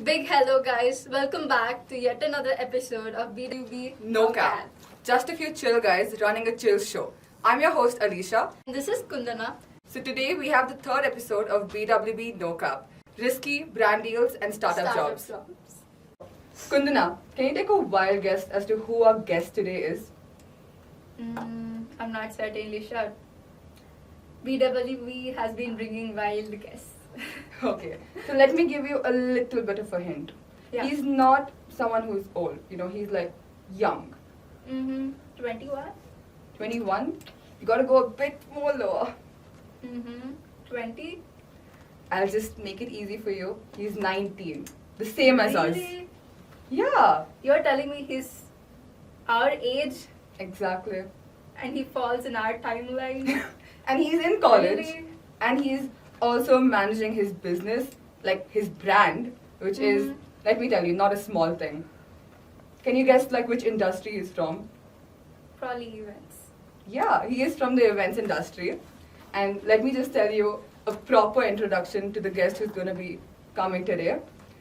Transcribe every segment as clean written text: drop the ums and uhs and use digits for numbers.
Big hello, guys. Welcome back to yet another episode of BWB No cap. Just a few chill guys running a chill show. I'm your host Alicia. This is Kundana. So today we have the third episode of BWB No Cap. Risky, brand deals and startup jobs. Kundana, can you take a wild guess as to who our guest today is? I'm not certainly sure. BWB has been bringing wild guests. Okay. So let me give you a little bit of a hint. Yeah. He's not someone who's old. He's like young. 21? 21? You gotta go a bit more lower. 20? I'll just make it easy for you. He's 19. The same as us. Really? Yeah. You're telling me he's our age Exactly. and he falls in our timeline? And he's in college. Really? And he's also managing his business, like his brand, which is, let me tell you, not a small thing. Can you guess like which industry he's from? Probably events. Yeah, he is from the events industry. And let me just tell you a proper introduction to the guest who's going to be coming today.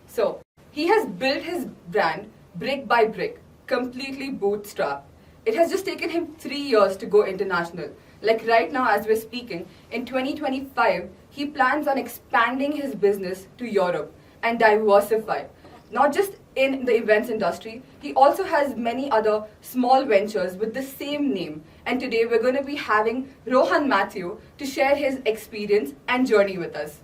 So, he has built his brand brick by brick, completely bootstrapped. It has just taken him 3 years to go international. Like right now, as we're speaking, in 2025, he plans on expanding his business to Europe and diversify. Not just in the events industry, he also has many other small ventures with the same name. And today we're going to be having Rohan Matthew to share his experience and journey with us.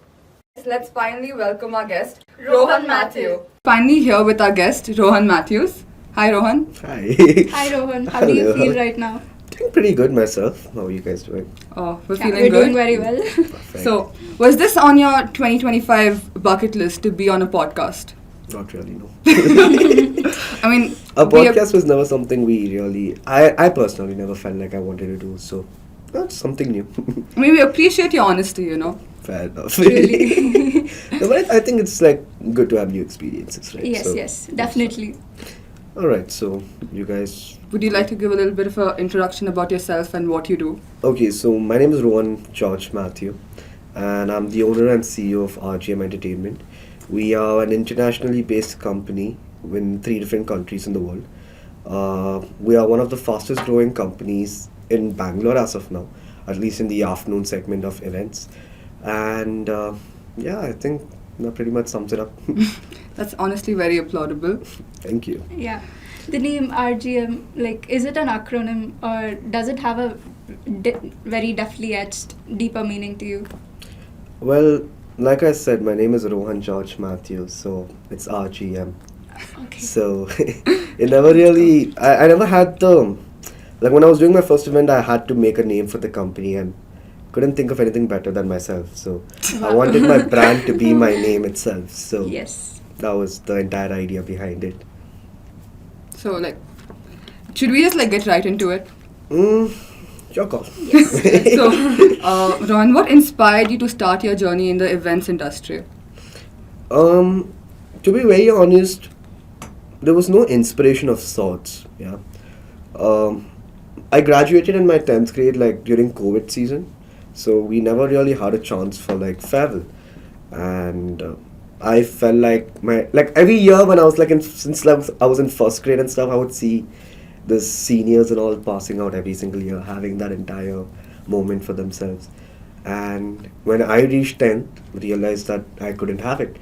Let's finally welcome our guest, Rohan Matthew. Finally here with our guest, Rohan Matthews. Hi, Rohan. Hi. Hi Rohan, how do you Hello. feel right now? Doing pretty good myself. How are you guys doing? Oh, we're Yeah, feeling we're good. doing very well. Perfect. So, was this on your 2025 bucket list to be on a podcast? Not really, no. I mean, A we are- podcast was never something we really, I personally never felt like I wanted to do, so that's something new. we appreciate your honesty, Fair enough. Really? No, but I think it's like good to have new experiences, right? Yes, So, yes, definitely. Alright, so you guys. Would you like to give a little bit of an introduction about yourself and what you do? Okay, so my name is Rohan George Matthew, and I'm the owner and CEO of RGM Entertainment. We are an internationally based company in 3 different countries in the world. We are one of the fastest growing companies in Bangalore as of now, at least in the afternoon segment of events. And yeah, I think that pretty much sums it up. That's honestly very applaudable. Thank you. Yeah. The name RGM, like, is it an acronym or does it have a very deftly etched, deeper meaning to you? Well, like I said, my name is Rohan George Matthew, so it's RGM. Okay. So it never really, I never had like when I was doing my first event, I had to make a name for the company and couldn't think of anything better than myself. So I Wow. wanted my brand to be my name itself. So Yes. that was the entire idea behind it. So, like, should we just like get right into it? Your call. So, Ron, what inspired you to start your journey in the events industry? To be very honest, there was no inspiration of sorts. Yeah. I graduated in my 10th grade like during COVID season, so we never really had a chance for like farewell, and I felt like every year when I was like since I was in first grade and stuff, I would see the seniors and all passing out every single year, having that entire moment for themselves. And when I reached 10th, realized that I couldn't have it.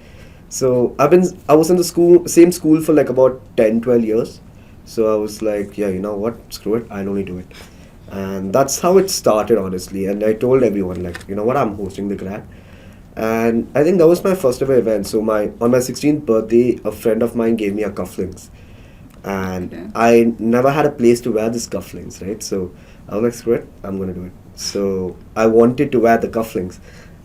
So I was in the same school for like about 10, 12 years. So I was like, yeah, you know what, screw it, I'll only do it. And that's how it started, honestly. And I told everyone, like, you know what, I'm hosting the grad. And I think that was my first ever event. So on my 16th birthday, a friend of mine gave me a cufflinks. And Okay. I never had a place to wear these cufflinks, right? So I was like, screw it, I'm going to do it. So I wanted to wear the cufflinks.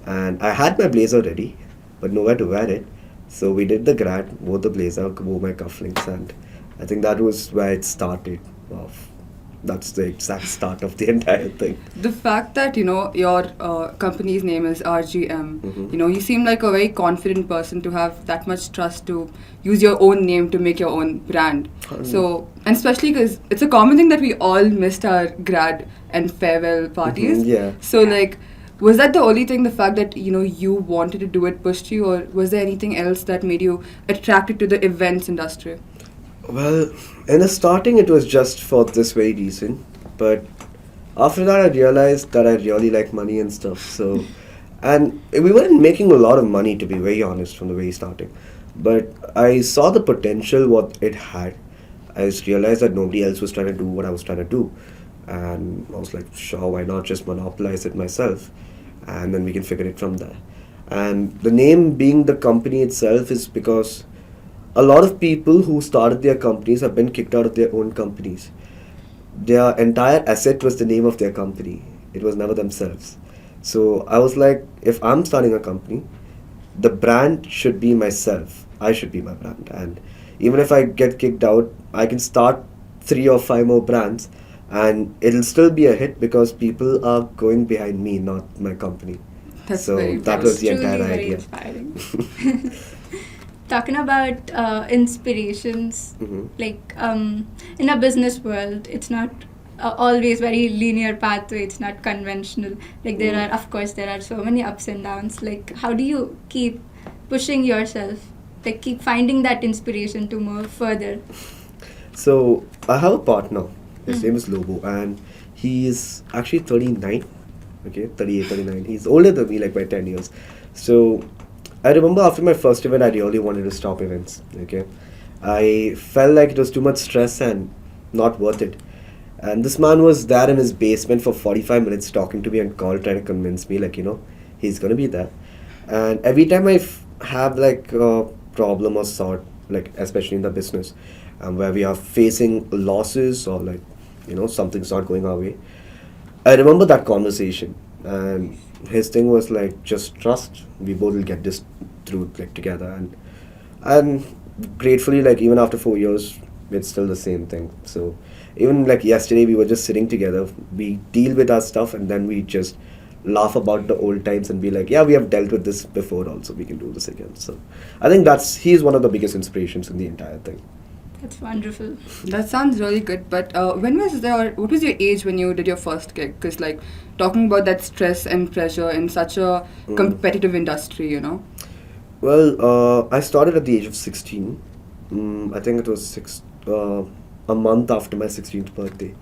And I had my blazer ready, but nowhere to wear it. So we did the grad, wore the blazer, wore my cufflinks, and I think that was where it started off. That's the exact start of the entire thing. The fact that your company's name is RGM, Mhm. you seem like a very confident person to have that much trust to use your own name to make your own brand. So, and especially because it's a common thing that we all missed our grad and farewell parties. Yeah. So, like, Was that the only thing, the fact that, you wanted to do it pushed you, or was there anything else that made you attracted to the events industry? Well, in the starting, it was just for this very reason, but after that, I realized that I really like money and stuff. So, and we weren't making a lot of money, to be very honest, from the very starting. But I saw the potential what it had. I just realized that nobody else was trying to do what I was trying to do, and I was like, sure, why not just monopolize it myself, and then we can figure it from there. And the name being the company itself is because a lot of people who started their companies have been kicked out of their own companies. Their entire asset was the name of their company. It was never themselves. So I was like, if I'm starting a company, the brand should be myself. I should be my brand. And even if I get kicked out, I can start 3 or 5 more brands and it'll still be a hit because people are going behind me, not my company. That's So very that impressive. was the Truly entire very idea. inspiring. Talking about inspirations, Mhm. like in a business world, it's not always very linear pathway. It's not conventional. Like there Mm. are, of course, there are so many ups and downs. Like how do you keep pushing yourself? Like keep finding that inspiration to move further. So I have a partner. His Mm. name is Lobo, and he is actually 39. Okay, 38, 39. He's older than me, like by 10 years. So I remember after my first event, I really wanted to stop events. Okay, I felt like it was too much stress and not worth it. And this man was there in his basement for 45 minutes talking to me and call, trying to convince me, like, he's gonna be there. And every time I have like a problem or sort, like especially in the business, where we are facing losses or like, something's not going our way, I remember that conversation, and his thing was like, just trust. We both will get this through like together, and gratefully, like even after 4 years, it's still the same thing. So even like yesterday, we were just sitting together. We deal with our stuff, and then we just laugh about the old times and be like, yeah, we have dealt with this before. Also, we can do this again. So I think he's one of the biggest inspirations in the entire thing. That's wonderful. That sounds really good. But what was your age when you did your first gig? Because like talking about that stress and pressure in such a Mm. competitive industry. Well, I started at the age of 16. I think it was a month after my 16th birthday.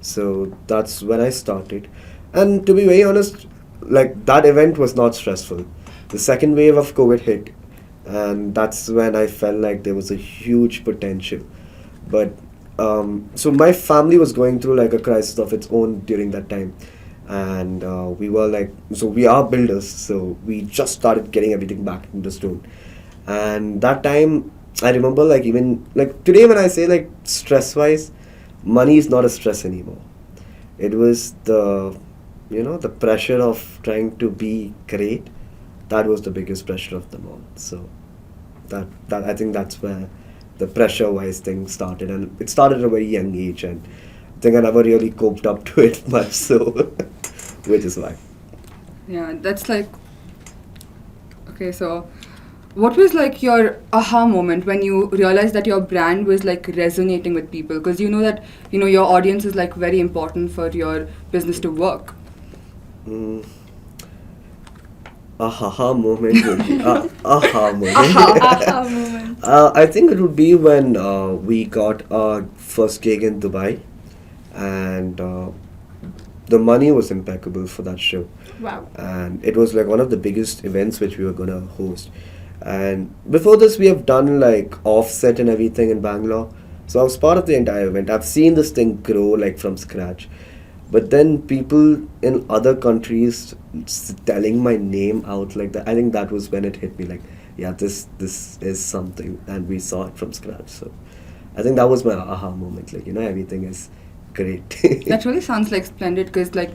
So that's when I started. And to be very honest, like that event was not stressful. The second wave of COVID hit, and that's when I felt like there was a huge potential. But so my family was going through like a crisis of its own during that time, and we were like, so we are builders, so we just started getting everything back into stone. And that time, I remember like even like today when I say like stress wise, money is not a stress anymore. It was the pressure of trying to be great. That was the biggest pressure of them all. So that I think that's where the pressure wise thing started, and it started at a very young age, and I think I never really coped up to it much. So which is why. Yeah, that's like. Okay, so what was like your aha moment when you realized that your brand was like resonating with people? Because you know that your audience is like very important for your business to work. Mm. Aha moment would be aha moment. Aha moment. I think it would be when we got our first gig in Dubai, and the money was impeccable for that show. Wow. And it was like one of the biggest events which we were gonna host. And before this, we have done like offset and everything in Bangalore. So I was part of the entire event. I've seen this thing grow like from scratch. But then people in other countries telling my name out like that, I think that was when it hit me like, yeah, this is something, and we saw it from scratch. So I think that was my aha moment. Like, everything is great. That really sounds like splendid, because like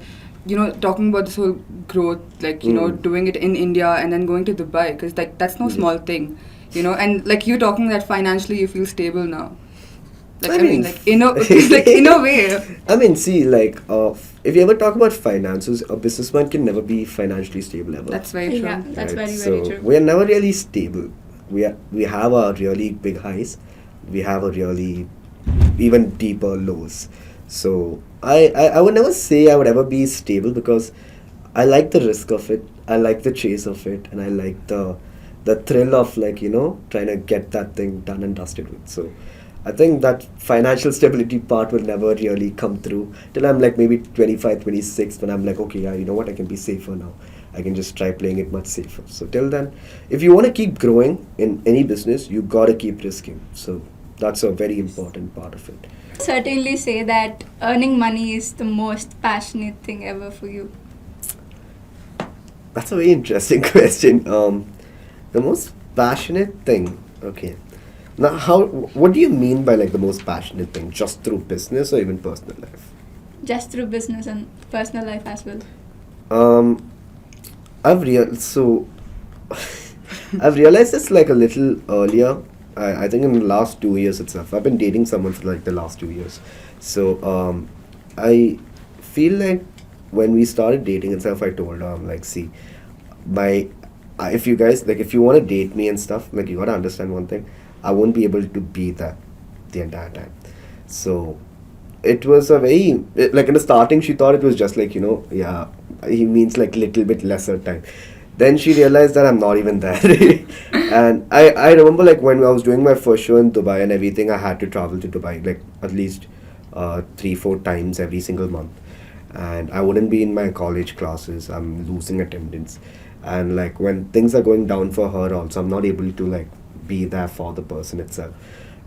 talking about this whole growth, like doing it in India and then going to Dubai, because like that's no Yeah. small thing, and like you talking that financially you feel stable now. Like I I mean, mean, like like in a way. I mean, see, like, if you ever talk about finances, a businessman can never be financially stable ever. That's very true. Yeah, that's Right? very, So very true. we are never really stable. We have our really big highs. We have a really even deeper lows. So I would never say I would ever be stable, because I like the risk of it. I like the chase of it, and I like the thrill of like trying to get that thing done and dusted with. So I think that financial stability part will never really come through till I'm like maybe 25, 26 when I'm like, okay, yeah, you know what, I can be safer now. I can just try playing it much safer. So till then, if you want to keep growing in any business, you gotta keep risking. So that's a very important part of it. Certainly say that earning money is the most passionate thing ever for you. That's a very interesting question. The most passionate thing. Okay. Now, what do you mean by like the most passionate thing? Just through business or even personal life? Just through business and personal life as well. Um, so I've realized this like a little earlier. I think in the last 2 years itself. I've been dating someone for like the last 2 years. So I feel like when we started dating itself, I told her, I'm like, see, if you guys like, if you want to date me and stuff, like you gotta understand one thing. I won't be able to be that the entire time. So it was a like in the starting, she thought it was just like, yeah, he means like little bit lesser time. Then she realized that I'm not even there. And I remember like when I was doing my first show in Dubai and everything, I had to travel to Dubai like at least 3-4 times every single month. And I wouldn't be in my college classes. I'm losing attendance. And like when things are going down for her also, I'm not able to like be there for the person itself.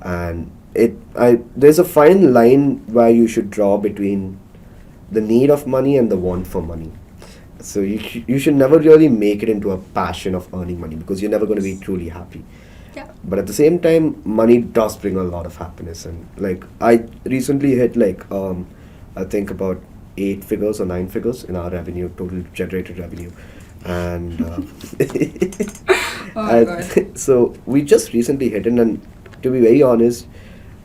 And there's a fine line where you should draw between the need of money and the want for money. So you should never really make it into a passion of earning money because you're never going to be truly happy. Yeah. But at the same time, money does bring a lot of happiness. And like I recently hit like I think about 8 figures or 9 figures in our revenue, total generated revenue. And Oh my God. so we just recently hit it, and to be very honest,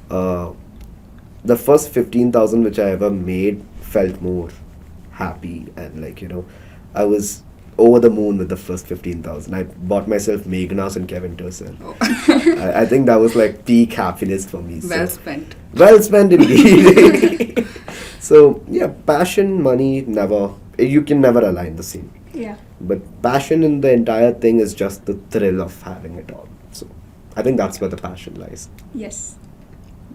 the first 15,000 which I ever made felt more happy, and like I was over the moon with the first 15,000. I bought myself Meghna's and Kevin Turcell. Oh. I think that was like peak happiness for me. Well so. spent. Well spent indeed. So yeah, passion, money, you can never align the same. Yeah. But passion in the entire thing is just the thrill of having it all. So I think that's where the passion lies. Yes.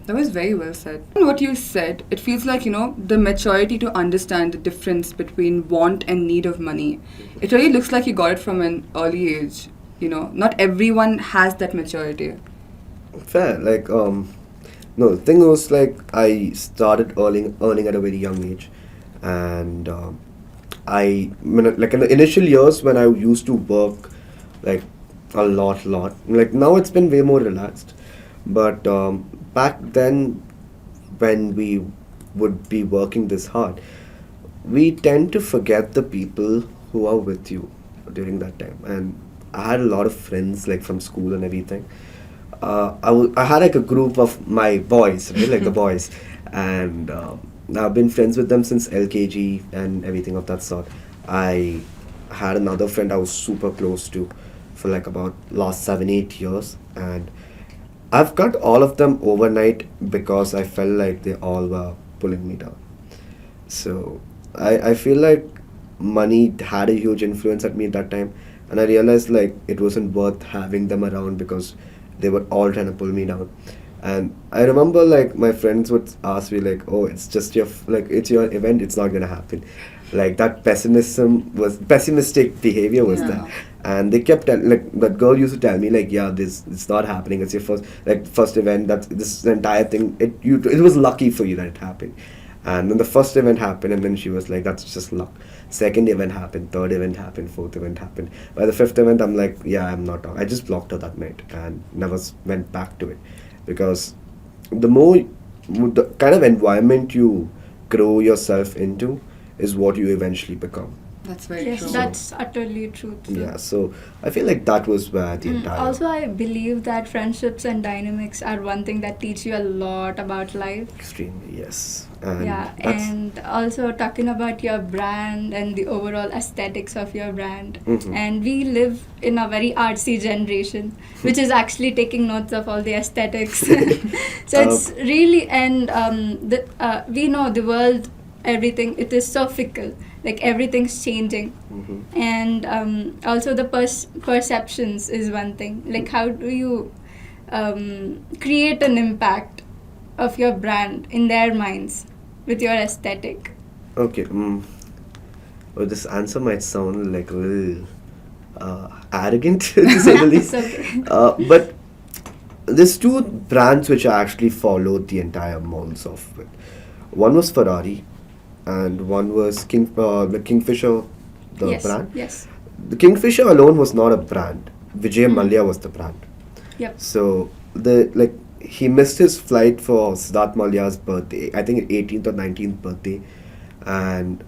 That was very well said. What you said, it feels like, the maturity to understand the difference between want and need of money. It really looks like you got it from an early age. Not everyone has that maturity. Fair. Like, no, the thing was like I started earning at a very young age. And like in the initial years when I used to work like a lot, like now it's been way more relaxed. But back then, when we would be working this hard, we tend to forget the people who are with you during that time. And I had a lot of friends like from school and everything. I had like a group of my boys, right, like the boys, and I've been friends with them since LKG and everything of that sort. I had another friend I was super close to for like about last 7-8 years, and I've got all of them overnight because I felt like they all were pulling me down. So I feel like money had a huge influence at me at that time, and I realized like it wasn't worth having them around because they were all trying to pull me down. And I remember like my friends would ask me like, oh, it's just it's your event, it's not gonna happen. Like that pessimistic behavior was Yeah. there. And they kept like that girl used to tell me like, yeah, it's not happening, it's your first event, this entire thing, it was lucky for you that it happened. And then the first event happened, and then she was like, that's just luck. Second event happened, third event happened, fourth event happened. By the fifth event, I'm like, yeah, I'm not talking. I just blocked her that night and never went back to it. Because the kind of environment you grow yourself into is what you eventually become. That's very Yes, true. that's utterly true. Yeah, so I feel like that was where the entire... Also, I believe that friendships and dynamics are one thing that teach you a lot about life. Extremely, yes. And Yeah, that's- and also talking about your brand and the overall aesthetics of your brand. Mhm. And we live in a very artsy generation, which is actually taking notes of all the aesthetics. So it's really, and we know the world, everything, it is so fickle. like everything's changing. And also the perceptions is one thing. Like how do you create an impact of your brand in their minds with your aesthetic? Okay. Well, this answer might sound like a little arrogant to say the least. It's okay. But there's two brands which I actually followed the entire molds of with. One was Ferrari, and one was the Kingfisher, the Yes, brand. yes. The Kingfisher alone was not a brand. Vijay Mallya was the brand. Yep. So he missed his flight for Siddharth Malya's birthday. I think 18th or 19th birthday, and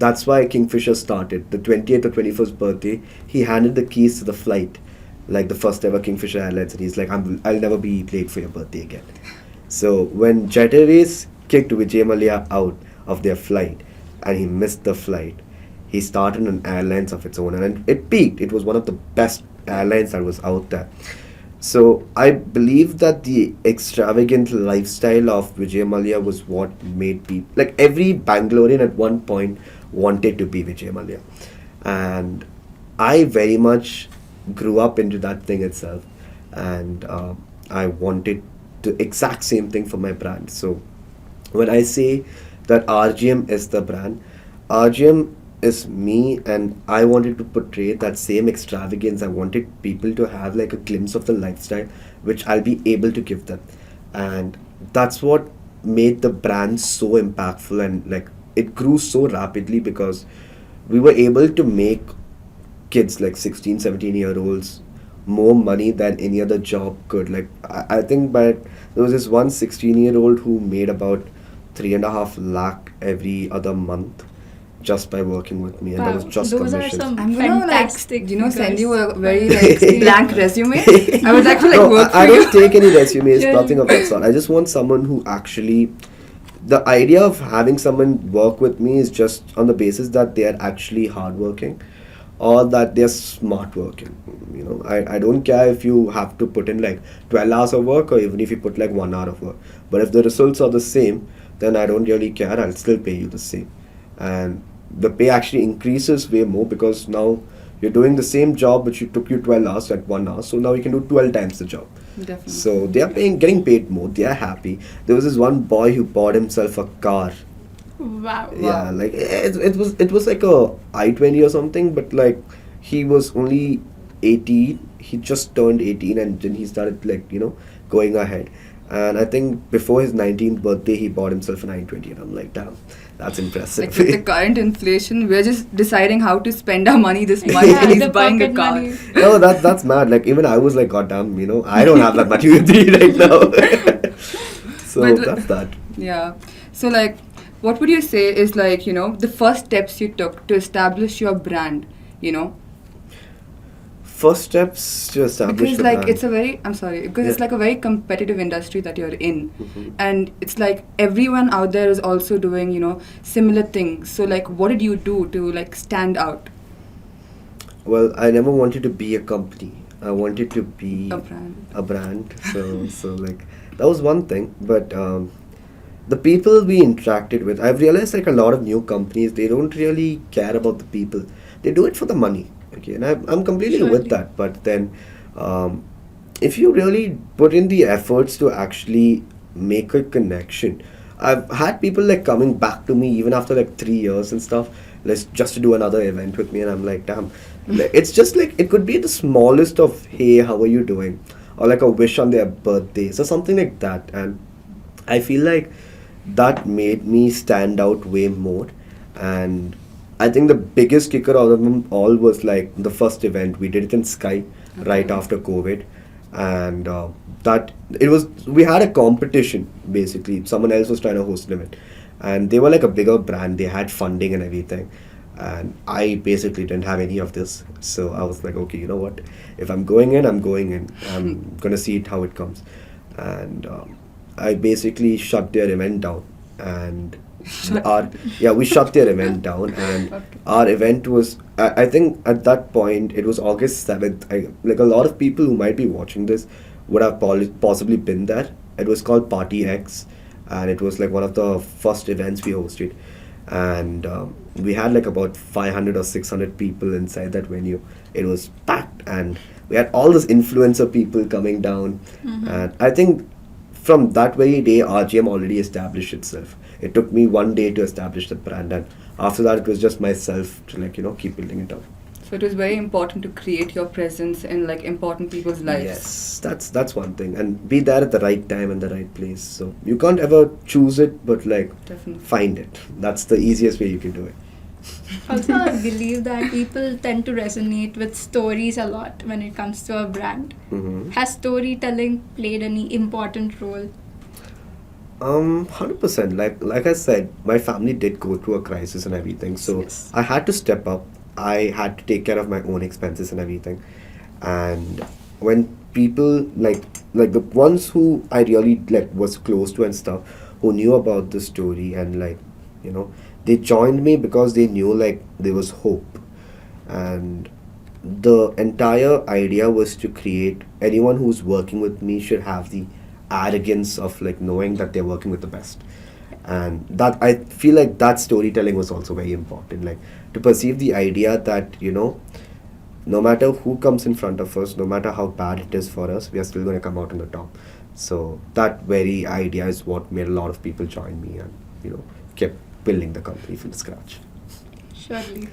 that's why Kingfisher started. The 28th or 21st birthday, he handed the keys to the flight, like the first ever Kingfisher Airlines, and he's like, I'll never be late for your birthday again. So when Jet Airways kicked Vijay Mallya out of their flight, and he missed the flight, he started an airlines of its own, and it peaked. It was one of the best airlines that was out there. So I believe that the extravagant lifestyle of Vijay Mallya was what made people, like every Bangalorean at one point wanted to be Vijay Mallya, and I very much grew up into that thing itself, and I wanted the exact same thing for my brand. So when I say that RGM is the brand, RGM is me, and I wanted to portray that same extravagance. I wanted people to have like a glimpse of the lifestyle which I'll be able to give them, and that's what made the brand so impactful, and like it grew so rapidly because we were able to make kids like 16, 17-year-olds more money than any other job could. Like I think there was this one 16-year-old who made about 3.5 lakh every other month just by working with me, and that was just Those are commissions. some I'm gonna fantastic send you figures. a very blank resume. I would actually No, work for I you. don't take any resumes, Yeah. nothing of that sort. I just want someone who actually. The idea of having someone work with me is just on the basis that they are actually hardworking, or that they're smart working. You know, I don't care if you have to put in like 12 hours of work, or even if you put like 1 hour of work. But if the results are the same, then I don't really care. I'll still pay you the same, and the pay actually increases way more because now you're doing the same job which took you 12 hours at 1 hour. So now you can do 12 times the job. Definitely. So they are getting paid more. They are happy. There was this one boy who bought himself a car. Wow. Yeah, like it was like a i20 or something, but like he was only 18. He just turned 18, and then he started like going ahead. And I think before his 19th birthday, he bought himself an i20, and I'm like, damn, that's impressive. Like with the current inflation, we're just deciding how to spend our money this month, Yeah, and he's the buying a pocket car. money. No, that's mad. Like even I was like, God damn, I don't have that money with me right now. So But- that's that. Yeah. So like, what would you say is like the first steps you took to establish your brand? First steps to establish Because the like brand. it's a very it's Yeah. like a very competitive industry that you're in, Mhm. and it's like everyone out there is also doing similar things. So like, what did you do to like stand out? Well, I never wanted to be a company. I wanted to be A brand. a brand. So like that was one thing. But the people we interacted with, I've realized like a lot of new companies, they don't really care about the people. They do it for the money. Okay, and I'm completely with Surely. that. But then, if you really put in the efforts to actually make a connection, I've had people like coming back to me even after like 3 years and stuff, just to do another event with me, and I'm like, damn, like, it's just like it could be the smallest of hey, how are you doing, or like a wish on their birthdays or something like that, and I feel like that made me stand out way more. And I think the biggest kicker out of them all was like the first event we did it in Sky right after COVID, and that it was we had a competition basically. Someone else was trying to host an event, and they were like a bigger brand. They had funding and everything, and I basically didn't have any of this. So I was like, okay, you know what? If I'm going in, I'm going in. I'm gonna see it how it comes, and I basically shut their event down, and we shut their event down, and Okay. our event was I think at that point it was August 7th. Like a lot of people who might be watching this would have possibly been there. It was called Party X, and it was like one of the first events we hosted, and we had like about 500 or 600 people inside that venue. It was packed, and we had all those influencer people coming down. And I think from that very day, RGM already established itself. It took me one day to establish the brand, and after that, it was just myself to like keep building it up. So it was very important to create your presence in like important people's lives. Yes, that's one thing, and be there at the right time and the right place. So you can't ever choose it, but like Definitely. find it. That's the easiest way you can do it. Also, I believe that people tend to resonate with stories a lot when it comes to a brand. Mm-hmm. Has storytelling played any important role? 100%. Like I said, my family did go through a crisis and everything, so Yes. I had to step up. I had to take care of my own expenses and everything. And when people like the ones who I really like was close to and stuff, who knew about the story and like they joined me because they knew like there was hope. And the entire idea was to create anyone who's working with me should have the arrogance of like knowing that they're working with the best. And that I feel like that storytelling was also very important, like to perceive the idea that no matter who comes in front of us, no matter how bad it is for us, we are still going to come out on the top. So that very idea is what made a lot of people join me, and kept building the company from scratch. Surely.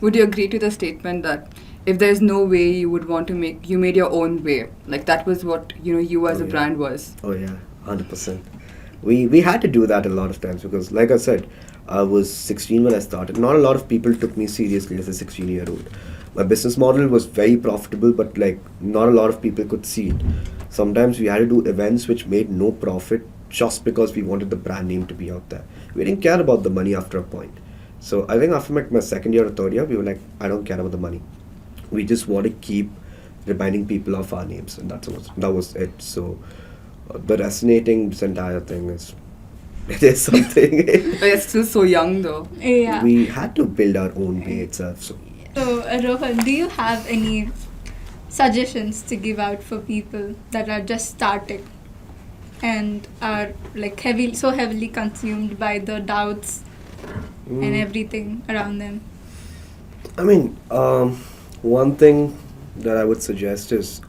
Would you agree to the statement that if there's no way you would want to you made your own way? Like that was what you as Oh, a yeah. brand was. Oh yeah, 100%. We had to do that a lot of times because, like I said, I was 16 when I started. Not a lot of people took me seriously as a 16-year-old. My business model was very profitable, but like not a lot of people could see it. Sometimes we had to do events which made no profit just because we wanted the brand name to be out there. We didn't care about the money after a point. So I think after my second year or third year, we were like, I don't care about the money. We just want to keep reminding people of our names, and that was it. So the resonating this entire thing it is something. But it's still so young though. Yeah. We had to build our own way itself. So, Rohan, do you have any suggestions to give out for people that are just starting and are like heavily consumed by the doubts and everything around them? I mean, one thing that I would suggest is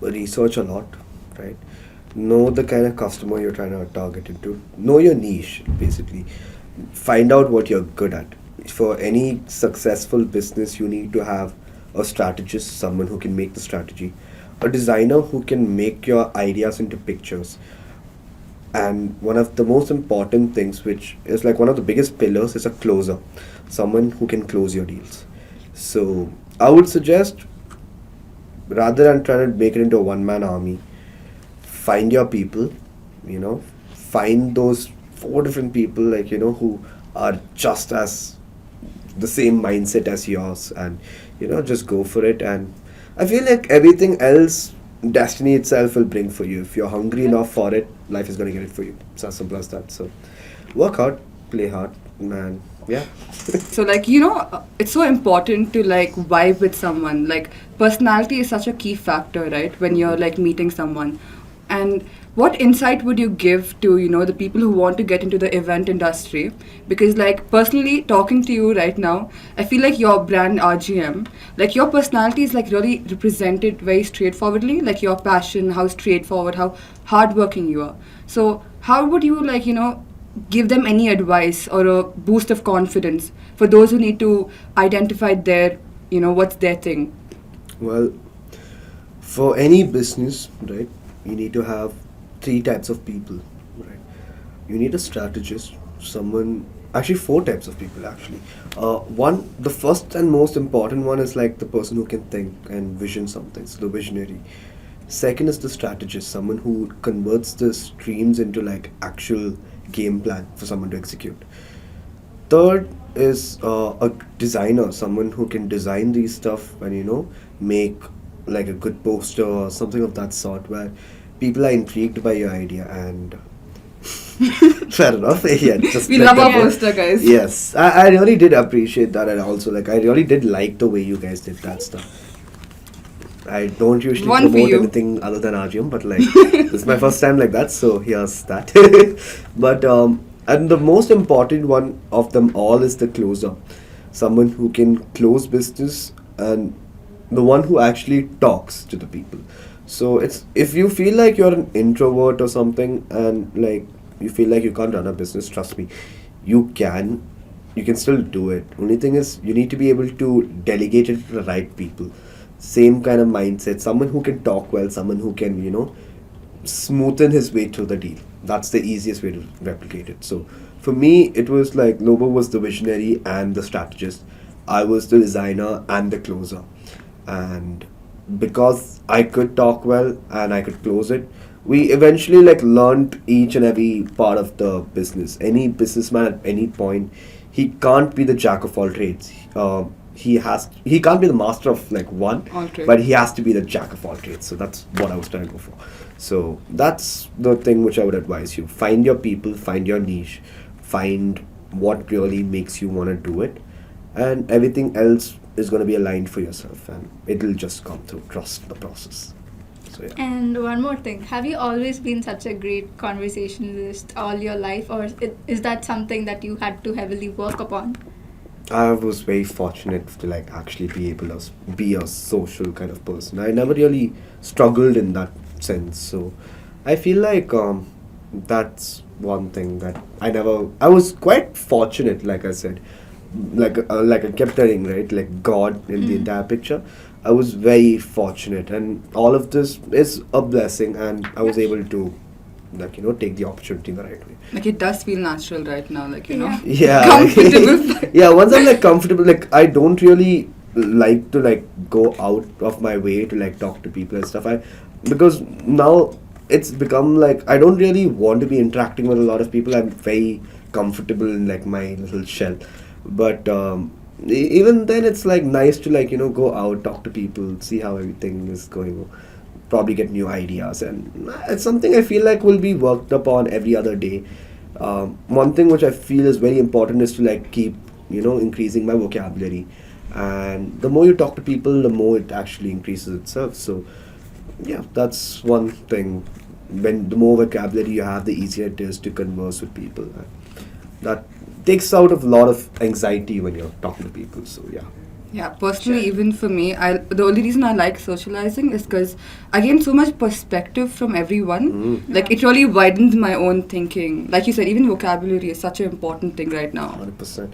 research a lot, right? Know the kind of customer you're trying to target into. Know your niche, basically. Find out what you're good at. For any successful business, you need to have a strategist, someone who can make the strategy, a designer who can make your ideas into pictures. And one of the most important things, which is like one of the biggest pillars, is a closer, someone who can close your deals. So I would suggest, rather than trying to make it into a one-man army, find your people, find those 4 different people who are just as the same mindset as yours, and just go for it. And I feel like everything else, destiny itself will bring for you. If you're hungry enough for it, life is going to get it for you. It's as simple as that. So work hard, play hard, man. Yeah. So like it's so important to like vibe with someone. Like personality is such a key factor, right, when you're like meeting someone. And what insight would you give to the people who want to get into the event industry? Because like personally talking to you right now, I feel like your brand RGM, like your personality is like really represented very straightforwardly, like your passion, how straightforward, how hardworking you are. So how would you like give them any advice or a boost of confidence for those who need to identify their what's their thing? Well, for any business, right, you need to have 3 types of people, right? You need a strategist, actually 4 types of people actually. The first and most important one is like the person who can think and vision something, so the visionary. Second is the strategist, someone who converts the streams into like actual game plan for someone to execute. Third is a designer, someone who can design these stuff and make like a good poster or something of that sort where people are intrigued by your idea. And fair enough. Yeah, just We let love that our go. poster, guys. Yes, I really did appreciate that, and also like I really did like the way you guys did that stuff. I don't usually One for promote you. anything other than RGM, but like this is my first time like that, so here's that. But And the most important one of them all is the closer, someone who can close business and the one who actually talks to the people. So it's, if you feel like you're an introvert or something and like you feel like you can't run a business, trust me, you can. You can still do it. Only thing is you need to be able to delegate it to the right people. Same kind of mindset. Someone who can talk well, someone who can, smoothen his way through the deal. That's the easiest way to replicate it. So for me, it was like Lobo was the visionary and the strategist. I was the designer and the closer. And because I could talk well and I could close it, we eventually like learned each and every part of the business. Any businessman at any point, he can't be the jack of all trades. He can't be the master of like one, All trades. but he has to be the jack of all trades. So that's what I was trying to go for. So that's the thing which I would advise you: find your people, find your niche, find what really makes you want to do it, and everything else is going to be aligned for yourself, and it'll just come through. Trust the process. So yeah. And one more thing, have you always been such a great conversationalist all your life, or is that something that you had to heavily work upon? I was very fortunate to like actually be able to be a social kind of person. I never really struggled in that sense. So I feel like that's one thing that I was quite fortunate, like I said, like I kept telling, right, like God in the entire picture. I was very fortunate, and all of this is a blessing, and I was able to like take the opportunity the right way. Like it does feel natural right now, like Yeah. comfortable. Yeah, once I'm like comfortable, like I don't really like to like go out of my way to like talk to people and stuff. Because now it's become like I don't really want to be interacting with a lot of people. I'm very comfortable in like my little shell. But even then it's like nice to like go out, talk to people, see how everything is going, probably get new ideas, and it's something I feel like will be worked upon every other day. One thing which I feel is very important is to like keep increasing my vocabulary, and the more you talk to people, the more it actually increases itself. So yeah, that's one thing. When the more vocabulary you have, the easier it is to converse with people. That takes out a lot of anxiety when you're talking to people. So yeah. Yeah, personally, even for me, the only reason I like socializing is because I gain so much perspective from everyone. Like, it really widens my own thinking. Like you said, even vocabulary is such an important thing right now. 100%.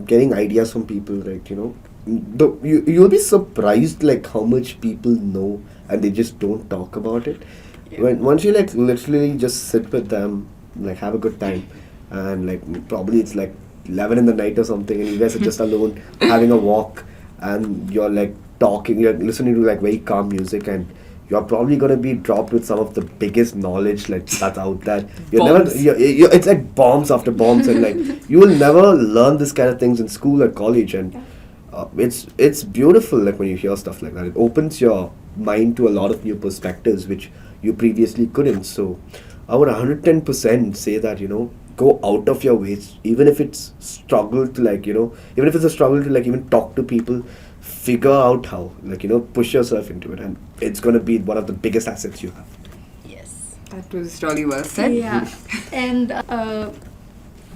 Getting ideas from people, right? You'll be surprised like how much people know and they just don't talk about it. Once you like literally just sit with them, like have a good time, and like probably it's like 11 in the night or something, and you guys are just alone having a walk, and you're like talking, you're listening to like very calm music, and you're probably gonna be dropped with some of the biggest knowledge like that's out there. It's like bombs after bombs, and like you will never learn this kind of things in school or college, and it's beautiful like when you hear stuff like that. It opens your mind to a lot of new perspectives which you previously couldn't. So I would 110% say that go out of your ways, even if it's struggle to like even if it's a struggle to like even talk to people, figure out how like push yourself into it, and it's going to be one of the biggest assets you have. Yes. That was really well said. Yeah. And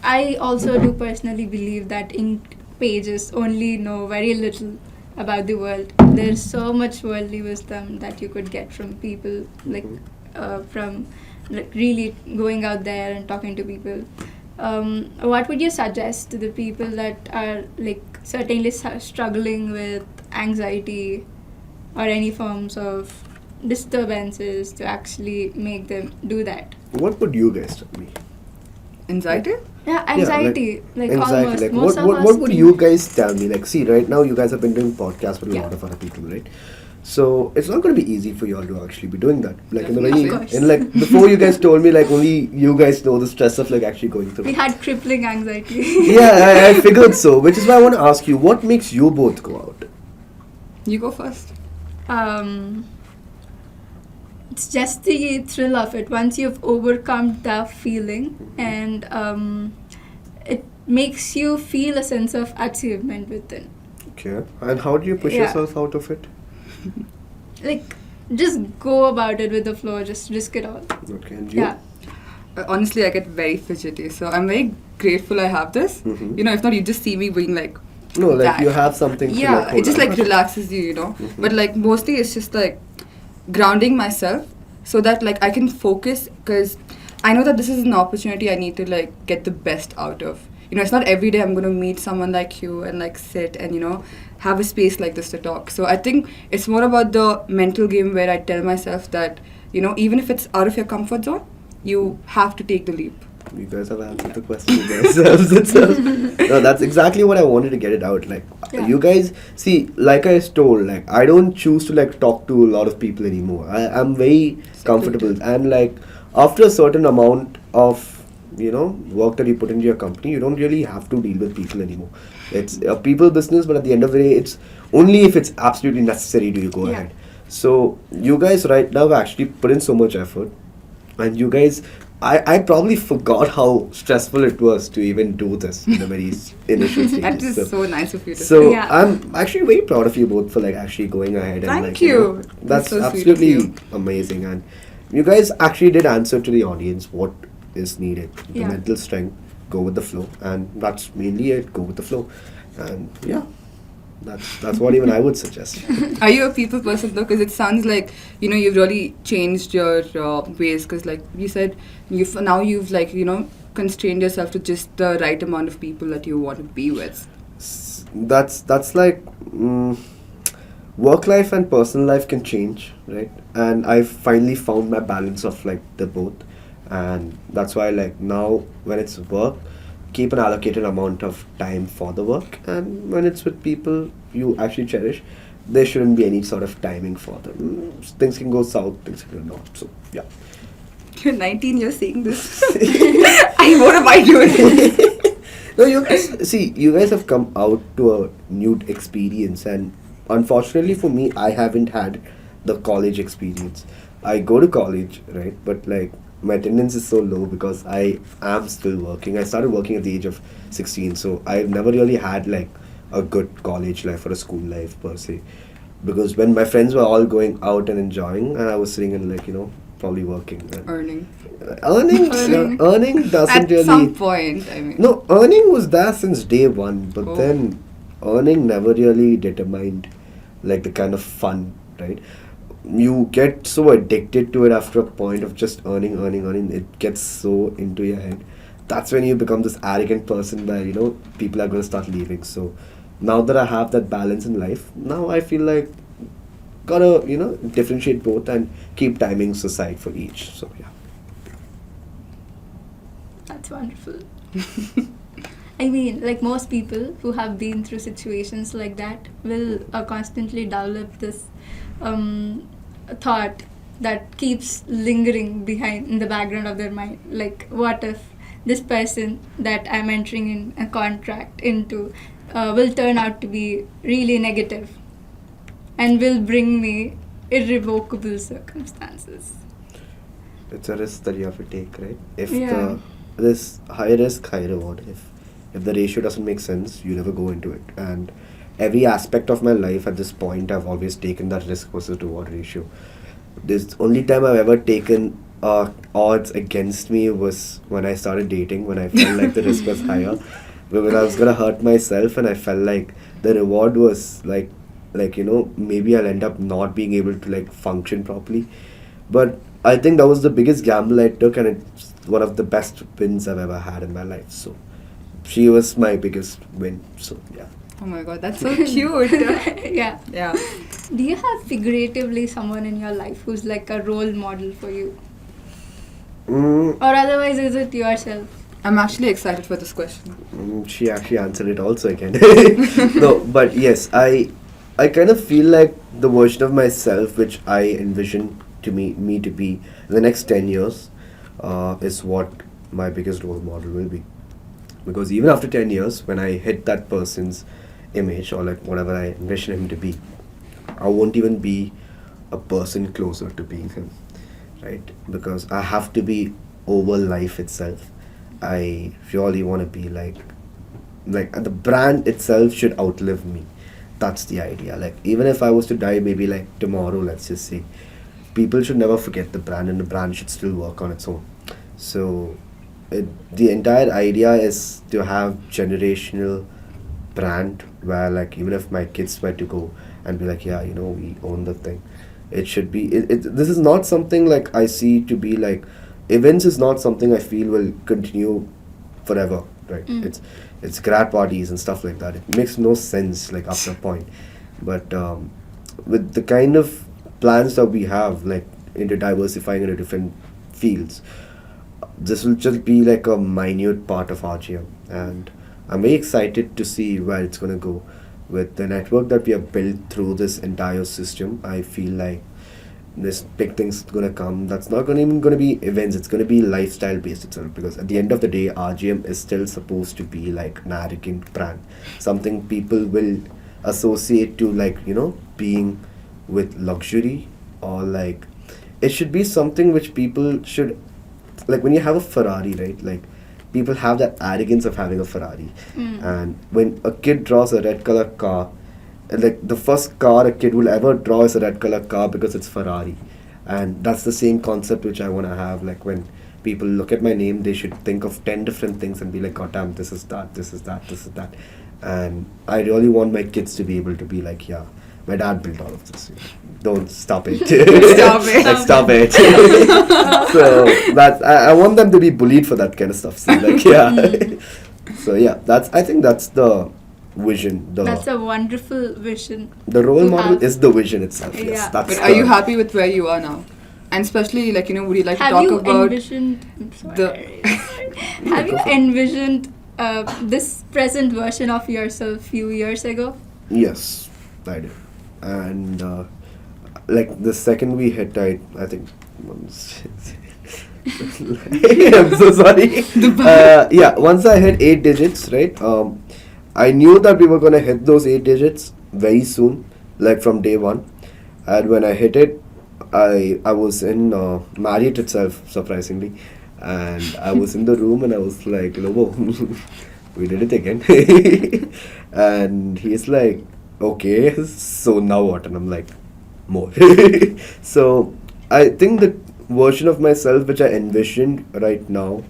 I also do personally believe that ink pages only know very little about the world. There's so much worldly wisdom that you could get from people, like from like really going out there and talking to people. What would you suggest to the people that are like certainly struggling with anxiety or any forms of disturbances to actually make them do that? What would you guys tell me? Anxiety? Yeah, anxiety. Like anxiety. almost. Like Most of us what would think- you guys tell me? Like, see, right now you guys have been doing podcasts with a Yeah. lot of other people, right? So it's not going to be easy for you all to actually be doing that. Like in the Definitely. very, Of course. in like before you guys told me, like only you guys know the stress of like actually going through. We had crippling anxiety. Yeah, I figured so. Which is why I want to ask you, what makes you both go out? You go first. It's just the thrill of it. Once you've overcome the feeling, and it makes you feel a sense of achievement within. Okay. And how do you push Yeah. yourself out of it? Like, just go about it with the flow. Just risk it all. Okay. And you? Yeah. honestly, I get very fidgety. So I'm very grateful I have this. Mhm. You know, if not, you just see me being like, No, like that. you have something. to, Yeah, hold it just on. like relaxes you, you know. Mhm. But like mostly it's just like grounding myself so that like I can focus, because I know that this is an opportunity I need to like get the best out of. You know, it's not every day I'm going to meet someone like you and like sit and, you know, have a space like this to talk. So I think it's more about the mental game where I tell myself that, you know, even if it's out of your comfort zone, you have to take the leap. You guys have answered the question yourselves itself. No, that's exactly what I wanted to get it out. Like, Yeah. you guys, see, like I told, like, I don't choose to, like, talk to a lot of people anymore. I'm very comfortable. Secluded. And, like, after a certain amount of, you know, work that you put into your company, you don't really have to deal with people anymore. It's a people business, but at the end of the day, it's only if it's absolutely necessary do you go Yeah. ahead. So, you guys right now actually put in so much effort. And you guys, I probably forgot how stressful it was to even do this in the very initial stages. That is so nice of you to So say. Yeah. I'm actually very proud of you both for like actually going ahead and Thank like, you. know, That's that's so sweet of absolutely you. amazing. And you guys actually did answer to the audience what is needed. The Yeah. mental strength, go with the flow, and that's mainly it. Go with the flow, and yeah, that's what even I would suggest. Are you a people person though? Because it sounds like, you know, you've really changed your ways. Because like you said, you've like, you know, constrained yourself to just the right amount of people that you want to be with. That's like work life and personal life can change, right? And I finally found my balance of like the both, and that's why like now when it's work, keep an allocated amount of time for the work, and when it's with people you actually cherish, there shouldn't be any sort of timing for them. Things can go south, things can go north. So yeah. You're 19, you're saying this. What am I doing? No, you guys see, you guys have come out to a new experience, and unfortunately for me, I haven't had the college experience. I go to college, right? But like my attendance is so low because I am still working. I started working at the age of 16, so I've never really had like a good college life or a school life per se. Because when my friends were all going out and enjoying, and I was sitting and like, you know, probably working. And Earning. Earning doesn't At really. some point, I mean. No, earning was there since day one, but Oh. then earning never really determined like the kind of fun, right? You get so addicted to it after a point of just earning. It gets so into your head. That's when you become this arrogant person that, you know, people are going to start leaving. So now that I have that balance in life, now I feel like gotta, you know, differentiate both and keep timings aside for each. So yeah. That's wonderful. I mean, like most people who have been through situations like that will constantly develop this thought that keeps lingering behind in the background of their mind. Like, what if this person that I'm entering in a contract into will turn out to be really negative and will bring me irrevocable circumstances? It's a risk that you have to take, right? If Yeah. this high risk, high reward. If the ratio doesn't make sense, you never go into it. And every aspect of my life at this point, I've always taken that risk versus reward ratio. This only time I've ever taken odds against me was when I started dating, when I felt like the risk was higher, because I was gonna hurt myself, and I felt like the reward was like you know, maybe I'll end up not being able to like function properly. But I think that was the biggest gamble I took, and it's one of the best wins I've ever had in my life. So she was my biggest win. So yeah. Oh my god, that's so cute. Yeah. Yeah. Do you have figuratively someone in your life who's like a role model for you? Mm, Or otherwise, is it yourself? I'm actually excited for this question. she actually answered it also again. No, but yes, I kind of feel like the version of myself which I envision to me to be in the next 10 years is what my biggest role model will be. Because even after 10 years, when I hit that person's image or like whatever I envision him to be, I won't even be a person closer to being him, right? Because I have to be over life itself. I really want to be like the brand itself should outlive me. That's the idea. Like even if I was to die maybe like tomorrow, let's just say, people should never forget the brand, and the brand should still work on its own. So the entire idea is to have generational brand where like even if my kids were to go and be like, yeah, you know, we own the thing, it should be this is not something like I see to be like events is not something I feel will continue forever, right? It's grad parties and stuff like that. It makes no sense like after a point. But with the kind of plans that we have, like into diversifying into different fields, this will just be like a minute part of RGM, and I'm very excited to see where it's gonna go. With the network that we have built through this entire system, I feel like this big thing's gonna come. That's not gonna even gonna be events. It's gonna be lifestyle based itself. Because at the end of the day, RGM is still supposed to be like an arrogant brand, something people will associate to like being with luxury, or like it should be something which people should like when you have a Ferrari, right? Like people have that arrogance of having a Ferrari, and when a kid draws a red color car, and like the first car a kid will ever draw is a red color car because it's Ferrari, and that's the same concept which I want to have. Like when people look at my name, they should think of 10 different things and be like, God damn, this is that, this is that, this is that. And I really want my kids to be able to be like, yeah, my dad built all of this. Don't stop it. Stop it. Like, stop it. So that I want them to be bullied for that kind of stuff. So like yeah. So yeah, I think that's the vision. That's a wonderful vision. The role to model have. is the vision itself. Yes, Yeah. that's. But are you happy with where you are now? And especially, like, would you like Have to talk you about envisioned? I'm sorry. the- Have you envisioned this present version of yourself few years ago? Yes, I do. And like the second we hit, I think. I'm so sorry. Yeah, once I hit 8 digits, right? I knew that we were gonna hit those 8 digits very soon, like from day one. And when I hit it, I was in Marriott itself, surprisingly, and I was in the room and I was like, Lobo, we did it again. And he's like, okay, so now what? And I'm like, more. So I think the version of myself which I envisioned right now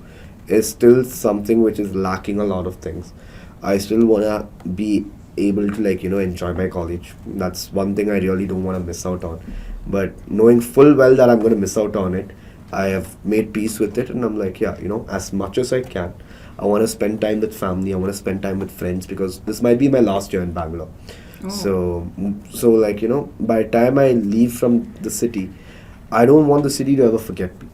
is still something which is lacking a lot of things. I still wanna be able to like enjoy my college. That's one thing I really don't want to miss out on. But knowing full well that I'm going to miss out on it, I have made peace with it, and I'm like, yeah, as much as I can, I want to spend time with family. I want to spend time with friends because this might be my last year in Bangalore. Oh. So like by the time I leave from the city, I don't want the city to ever forget me.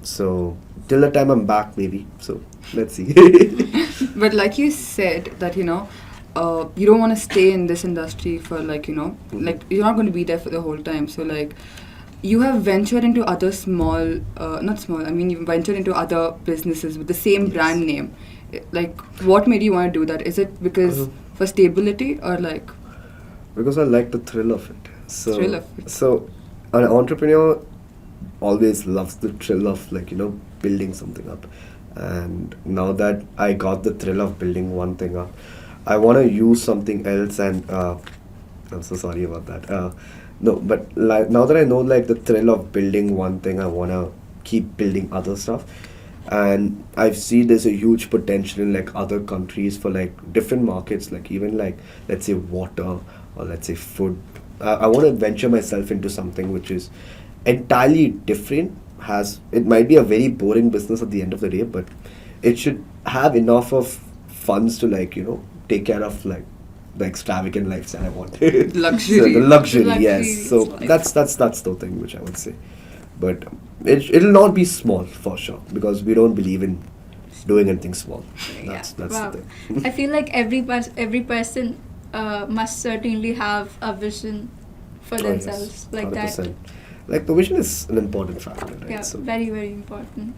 So till the time I'm back, maybe. So let's see. But like you said that you don't want to stay in this industry for like like you're not going to be there for the whole time. So like you have ventured into other not small. I mean you ventured into other businesses with the same brand name. Like what made you want to do that? Is it because for stability or like? Because I like the thrill of it. Thrill of it. So an entrepreneur always loves the thrill of like building something up. And now that I got the thrill of building one thing up, I want to use something else. And I'm so sorry about that. No, but like now that I know like the thrill of building one thing, I want to keep building other stuff. And I see there's a huge potential in like other countries for like different markets, like even like let's say water or let's say food. I want to venture myself into something which is entirely different. It might be a very boring business at the end of the day, but it should have enough of funds to like take care of like the extravagant lifestyle I want. Luxury. So the luxury, Luxury yes. So life. that's the thing which I would say. But it'll not be small for sure because we don't believe in doing anything small. That's Wow. the thing. I feel like every person must certainly have a vision for Oh, yes, themselves like that. 100%. Like the vision is an important factor, right? Yeah, So, very very important.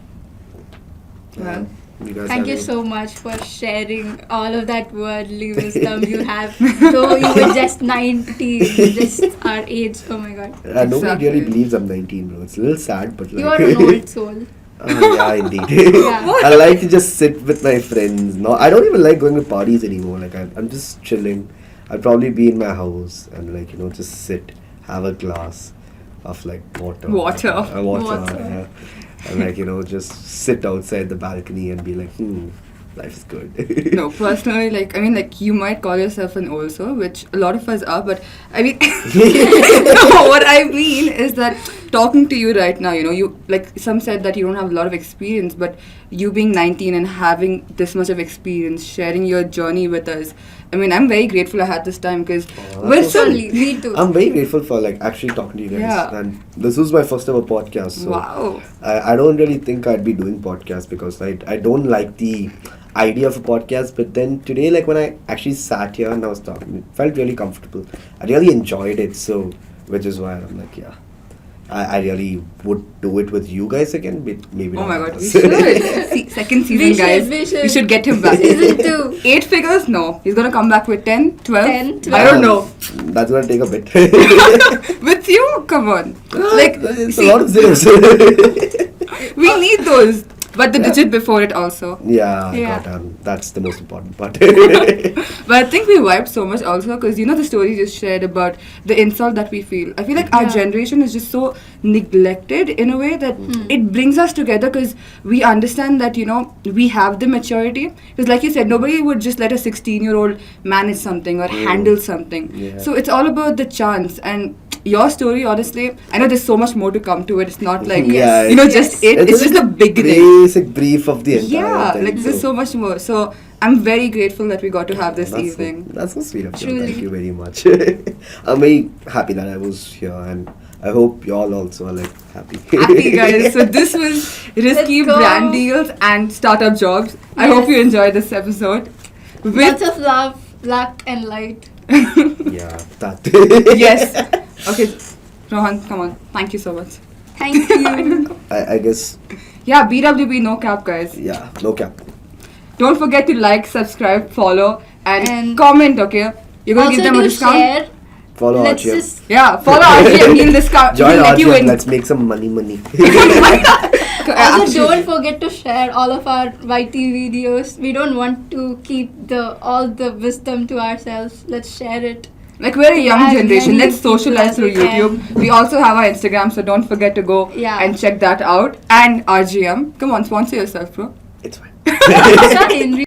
Well, you guys Thank have you any- so much for sharing all of that worldly wisdom you have. Though you were just 19, just our age. Oh my god. Nobody Exactly. really believes I'm 19, bro. It's a little sad, but like. You are an old soul. Yeah, indeed. Yeah. I like to just sit with my friends. No, I don't even like going to parties anymore. Like I'm just chilling. I'd probably be in my house and like just sit, have a glass of like water. Water. Water. Water. Yeah. and like just sit outside the balcony and be like, life is good. No, personally, like, I mean, like, you might call yourself an old soul, which a lot of us are, but I mean, no, what I mean is that talking to you right now, you, like, some said that you don't have a lot of experience, but you being 19 and having this much of experience, sharing your journey with us, I mean, I'm very grateful I had this time because we're that's so. Totally, me too. I'm very grateful for like actually talking to you guys, Yeah. and this was my first ever podcast. So Wow. I don't really think I'd be doing podcasts because I don't like the idea of a podcast. But then today, like when I actually sat here and I was talking, it felt really comfortable. I really enjoyed it. So which is why I'm like, yeah, I really would do it with you guys again. But maybe. Oh not my with god, we us. should. Second season, We should, guys. we should. get him back. Season 2. 8 figures? No. He's gonna come back with 10, 12? 10, 12. I don't know. That's gonna take a bit. With you? Come on. Like, it's see, a lot of zeros. we need those. But the digit before it also. Yeah, Yeah. goddamn, that's the most important part. But I think we vibed so much also because the story you just shared about the insult that we feel. I feel like our Yeah. generation is just so neglected in a way that it brings us together because we understand that, we have the maturity. Because like you said, nobody would just let a 16-year-old manage something or handle something. Yeah. So it's all about the chance. And your story, honestly, I know there's so much more to come to it. It's not like, Yeah, just yes. it. It's just the beginning. Basic brief of the entire Yeah, thing. like there's so much more. So I'm very grateful that we got to have this that's evening. That's so sweet of you. Truly. Thank you very much. I'm very happy that I was here, and I hope y'all also are like happy. Happy guys. So this was Risky Let's go. Brand Deals and Startup Jobs. I hope Yes. you enjoyed this episode. With Lots of love, luck, and light. Yeah, that. yes. Okay, Rohan, come on. Thank you so much. Thank you. I guess. Yeah, BWB no cap, guys. Yeah. No cap. Don't forget to like, subscribe, follow, and And comment. Okay, you're gonna also give them a do discount. share. Follow Let's RGM. just Yeah, follow RGM. He'll discount. Join He'll let you RGM. in. Let's make some money. also Actually- don't forget to share all of our YT videos. We don't want to keep all the wisdom to ourselves. Let's share it. Like we're a young As generation, many let's socialize through people as we YouTube. We also have our Instagram, so don't forget to go Yeah. and check that out. And RGM, come on, sponsor yourself, bro. It's fine. Fine.